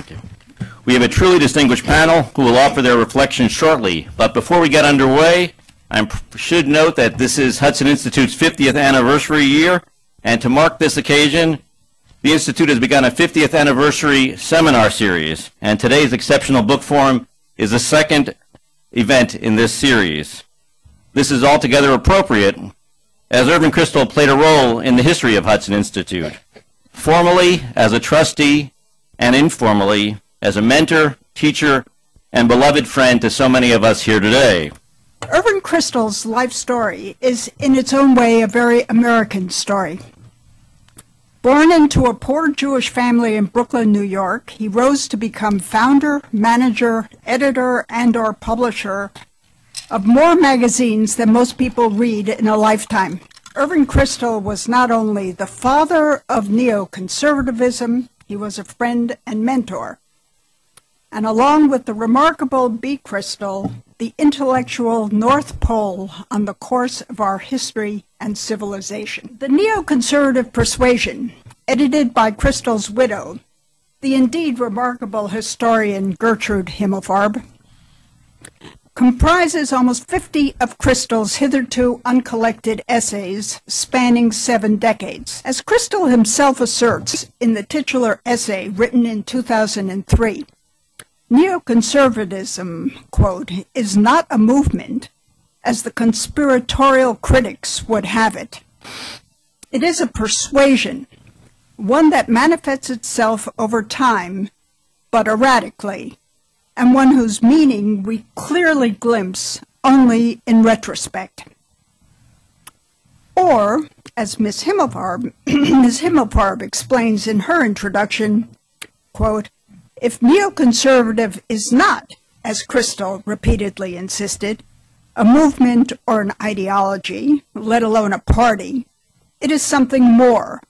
Thank you. We have a truly distinguished panel who will offer their reflections shortly. But before we get underway, I should note that this is Hudson Institute's 50th anniversary year, and to mark this occasion, the Institute has begun a 50th anniversary seminar series, and today's exceptional book forum is the second event in this series. This is altogether appropriate, as Irving Kristol played a role in the history of Hudson Institute, formally as a trustee and informally as a mentor, teacher, and beloved friend to so many of us here today. Irving Kristol's life story is in its own way a very American story. Born into a poor Jewish family in Brooklyn, New York, he rose to become founder, manager, editor, and/or publisher of more magazines than most people read in a lifetime. Irving Kristol was not only the father of neoconservativism, he was a friend and mentor. And along with the remarkable B. Kristol, the intellectual North Pole on the course of our history and civilization. The Neoconservative Persuasion, edited by Kristol's widow, the indeed remarkable historian Gertrude Himmelfarb, comprises almost 50 of Kristol's hitherto uncollected essays spanning 7 decades. As Kristol himself asserts in the titular essay written in 2003, neoconservatism, quote, is not a movement, as the conspiratorial critics would have it. It is a persuasion, one that manifests itself over time, but erratically, and one whose meaning we clearly glimpse only in retrospect. Or, as Ms. Himmelfarb explains in her introduction, quote, if neoconservative is not, as Kristol repeatedly insisted, a movement or an ideology, let alone a party, it is something more,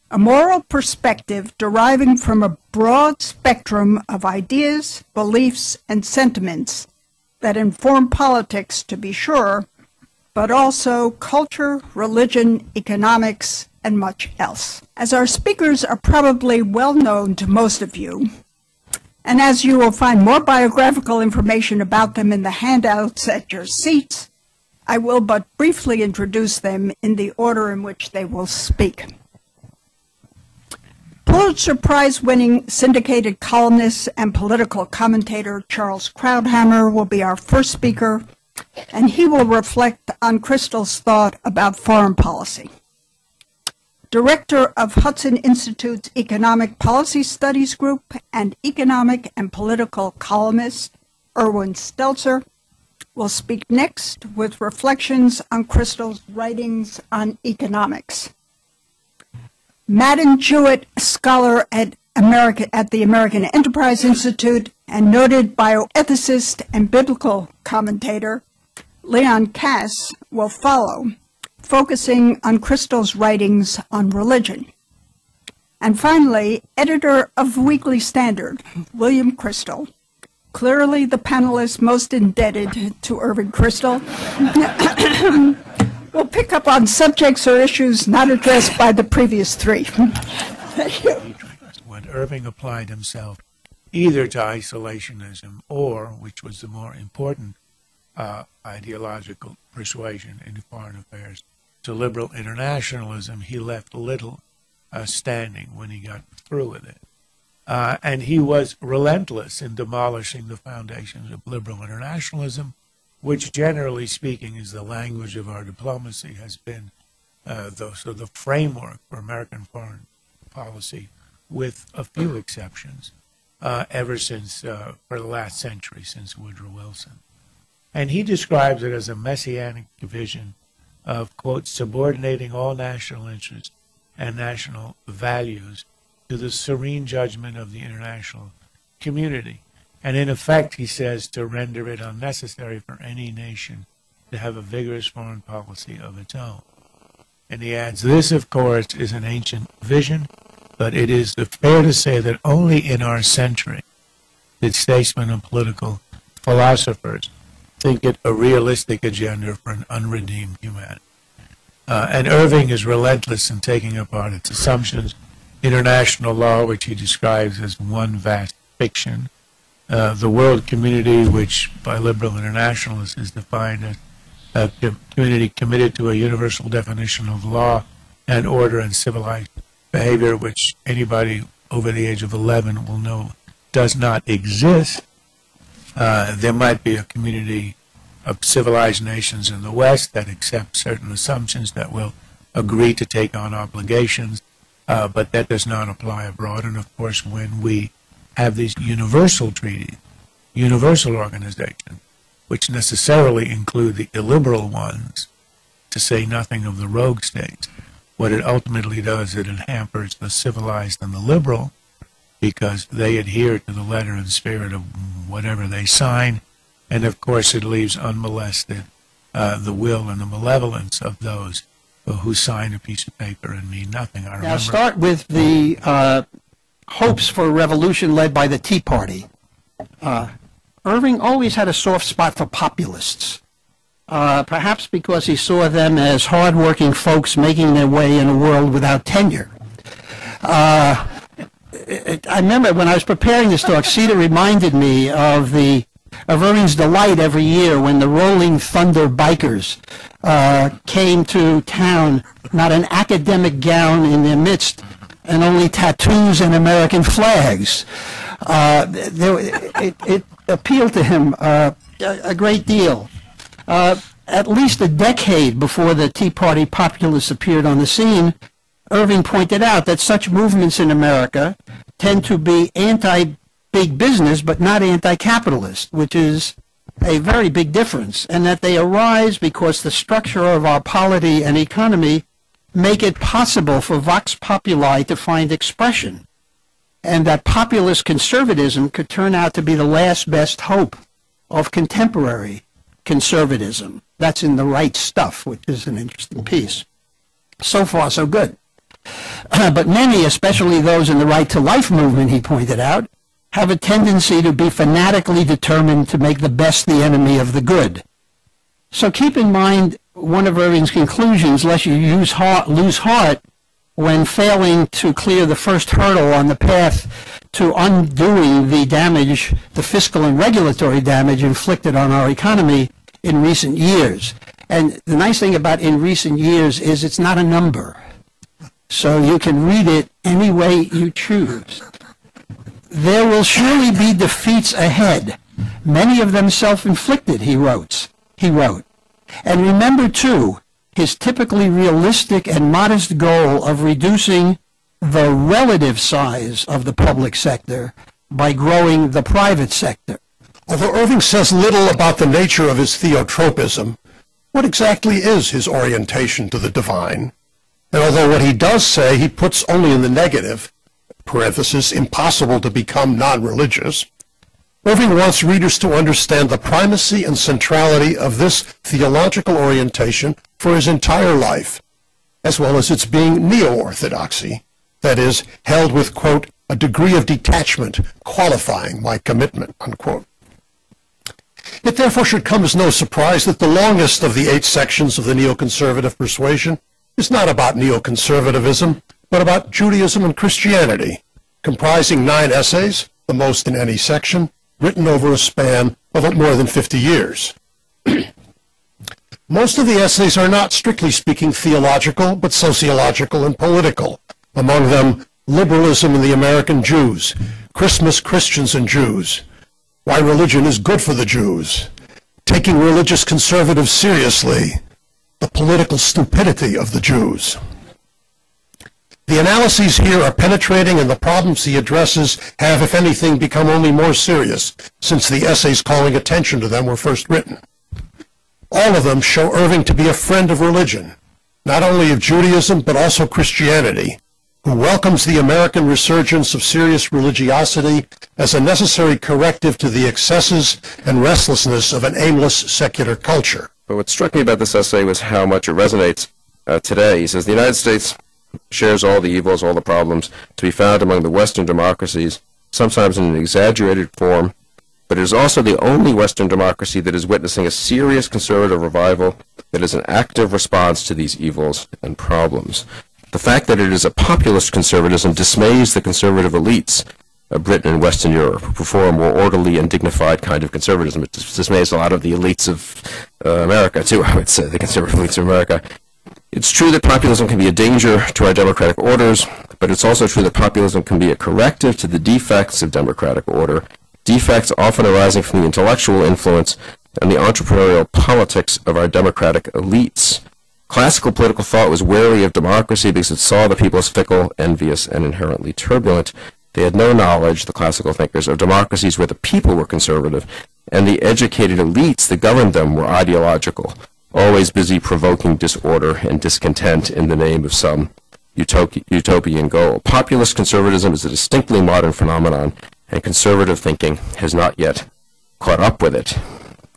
a moral perspective deriving from a broad spectrum of ideas, beliefs, and sentiments that inform politics, to be sure, but also culture, religion, economics, and much else. As our speakers are probably well known to most of you, and as you will find more biographical information about them in the handouts at your seats, I will but briefly introduce them in the order in which they will speak. Pulitzer Prize-winning syndicated columnist and political commentator Charles Krauthammer will be our first speaker, and he will reflect on Kristol's thought about foreign policy. Director of Hudson Institute's Economic Policy Studies Group and economic and political columnist Irwin Stelzer will speak next with reflections on Kristol's writings on economics. Madden Jewett, scholar at the American Enterprise Institute and noted bioethicist and biblical commentator Leon Kass will follow, focusing on Kristol's writings on religion. And finally, editor of Weekly Standard, William Kristol, clearly the panelist most indebted to Irving Kristol, will pick up on subjects or issues not addressed by the previous 3. Thank you. When Irving applied himself either to isolationism or, which was the more important ideological persuasion in foreign affairs, to liberal internationalism, he left little standing when he got through with it. And he was relentless in demolishing the foundations of liberal internationalism, which, generally speaking, is the language of our diplomacy, has been the framework for American foreign policy, with a few exceptions, ever since, for the last century, since Woodrow Wilson. And he describes it as a messianic vision of, quote, subordinating all national interests and national values to the serene judgment of the international community. And in effect, he says, to render it unnecessary for any nation to have a vigorous foreign policy of its own. And he adds, this, of course, is an ancient vision, but it is fair to say that only in our century did statesmen and political philosophers think it a realistic agenda for an unredeemed humanity. And Irving is relentless in taking apart its assumptions, international law, which he describes as one vast fiction. The world community, which by liberal internationalists is defined as a community committed to a universal definition of law and order and civilized behavior, which anybody over the age of 11 will know does not exist. There might be a community of civilized nations in the West that accept certain assumptions, that will agree to take on obligations, but that does not apply abroad. And of course, when we have these universal treaties, universal organizations, which necessarily include the illiberal ones, to say nothing of the rogue states, what it ultimately does is it hampers the civilized and the liberal, because they adhere to the letter and spirit of whatever they sign, and of course it leaves unmolested the will and the malevolence of those who sign a piece of paper and mean nothing. I remember. Now start with the hopes for a revolution led by the Tea Party. Irving always had a soft spot for populists, perhaps because he saw them as hard-working folks making their way in a world without tenure. I remember when I was preparing this talk, Cedar reminded me of Irving's delight every year when the Rolling Thunder bikers came to town, not an academic gown in their midst, and only tattoos and American flags. It appealed to him a great deal. At least a decade before the Tea Party populists appeared on the scene, Irving pointed out that such movements in America tend to be anti-big business but not anti-capitalist, which is a very big difference, and that they arise because the structure of our polity and economy make it possible for vox populi to find expression, and that populist conservatism could turn out to be the last best hope of contemporary conservatism. That's in The Right Stuff, which is an interesting piece. So far, so good. But many, especially those in the Right to Life movement, he pointed out, have a tendency to be fanatically determined to make the best the enemy of the good. So keep in mind one of Irving's conclusions, lest you lose heart when failing to clear the first hurdle on the path to undoing the damage, the fiscal and regulatory damage inflicted on our economy in recent years. And the nice thing about in recent years is it's not a number. So you can read it any way you choose. There will surely be defeats ahead, many of them self-inflicted, he wrote. And remember, too, his typically realistic and modest goal of reducing the relative size of the public sector by growing the private sector. Although Irving says little about the nature of his theotropism, what exactly is his orientation to the divine? And although what he does say he puts only in the negative, parenthesis, impossible to become non-religious, Irving wants readers to understand the primacy and centrality of this theological orientation for his entire life, as well as its being neo-orthodoxy, that is, held with, quote, a degree of detachment qualifying my commitment, unquote. It therefore should come as no surprise that the longest of the 8 sections of the neoconservative persuasion is not about neoconservatism, but about Judaism and Christianity, comprising 9 essays, the most in any section, written over a span of more than 50 years. Most of the essays are not, strictly speaking, theological, but sociological and political. Among them, Liberalism and the American Jews, Christmas, Christians and Jews, Why Religion is Good for the Jews, Taking Religious Conservatives Seriously, The Political Stupidity of the Jews. The analyses here are penetrating, and the problems he addresses have, if anything, become only more serious since the essays calling attention to them were first written. All of them show Irving to be a friend of religion, not only of Judaism but also Christianity, who welcomes the American resurgence of serious religiosity as a necessary corrective to the excesses and restlessness of an aimless secular culture. But what struck me about this essay was how much it resonates today. He says the United States shares all the evils, all the problems to be found among the Western democracies, sometimes in an exaggerated form, but it is also the only Western democracy that is witnessing a serious conservative revival that is an active response to these evils and problems. The fact that it is a populist conservatism dismays the conservative elites Britain and Western Europe, who prefer a more orderly and dignified kind of conservatism. It dismays a lot of the elites of America, too, I would say, the conservative elites of America. It's true that populism can be a danger to our democratic orders, but it's also true that populism can be a corrective to the defects of democratic order, defects often arising from the intellectual influence and the entrepreneurial politics of our democratic elites. Classical political thought was wary of democracy because it saw the people as fickle, envious, and inherently turbulent. They had no knowledge, the classical thinkers, of democracies where the people were conservative, and the educated elites that governed them were ideological, always busy provoking disorder and discontent in the name of some utopian goal. Populist conservatism is a distinctly modern phenomenon, and conservative thinking has not yet caught up with it.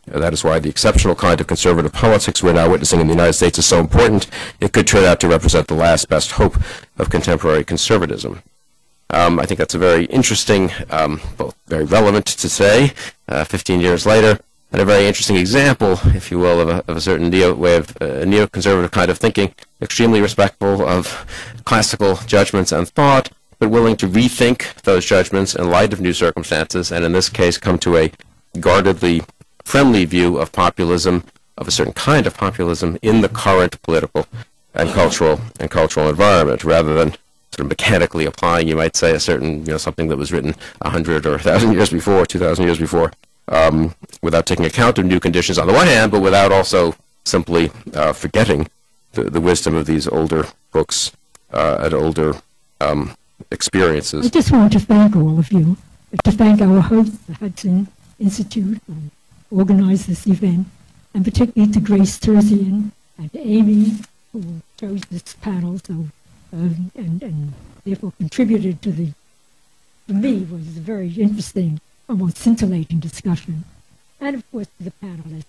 That is why the exceptional kind of conservative politics we're now witnessing in the United States is so important. It could turn out to represent the last best hope of contemporary conservatism. I think that's a very interesting, both very relevant to today, 15 years later, and a very interesting example, if you will, of a certain neoconservative kind of thinking, extremely respectful of classical judgments and thought, but willing to rethink those judgments in light of new circumstances, and in this case come to a guardedly friendly view of populism, of a certain kind of populism in the current political and cultural environment, rather than sort of mechanically applying, you might say, a certain, something that was written 100 or 1,000 years before, 2,000 years before, without taking account of new conditions on the one hand, but without also simply forgetting the wisdom of these older books and older experiences. I just want to thank all of you, to thank our host, the Hudson Institute, who organized this event, and particularly to Grace Terzian and to Amy, who chose this panel, so and therefore contributed to for me, was a very interesting, almost scintillating discussion. And of course to the panelists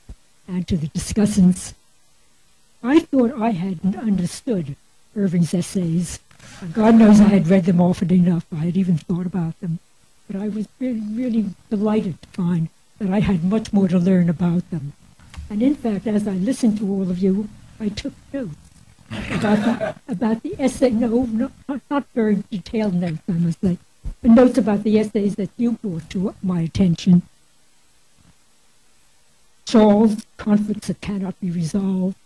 and to the discussants. I thought I hadn't understood Irving's essays. And God knows I had read them often enough. I had even thought about them. But I was really, really delighted to find that I had much more to learn about them. And in fact, as I listened to all of you, I took notes about the essay. No, not very detailed notes, I must say, but notes about the essays that you brought to my attention. Charles, Conflicts That Cannot Be Resolved.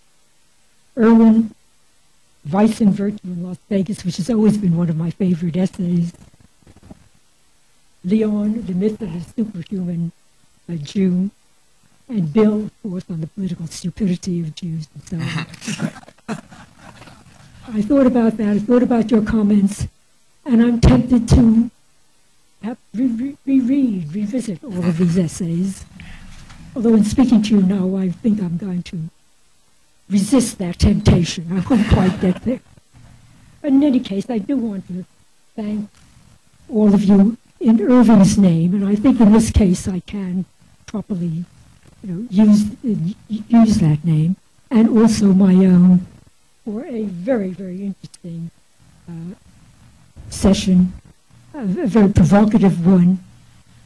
Irwin, Vice and Virtue in Las Vegas, which has always been one of my favorite essays. Leon, The Myth of the Superhuman Jew, and Bill, of course, on the political stupidity of Jews and so on. I thought about that. I thought about your comments, and I'm tempted to revisit all of these essays. Although in speaking to you now, I think I'm going to resist that temptation. I won't quite get there. But in any case, I do want to thank all of you in Irving's name, and I think in this case I can properly use that name, and also my own, for a very, very interesting session, a very provocative one,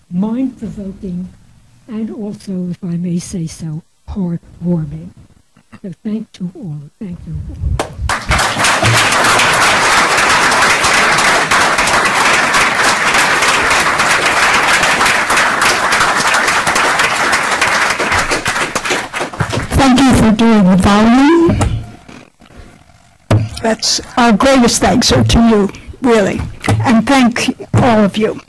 mind-provoking, and also, if I may say so, heartwarming. So thank you all. Thank you all. Thank you for doing the volume. That's our greatest thanks are to you, really. And thank all of you.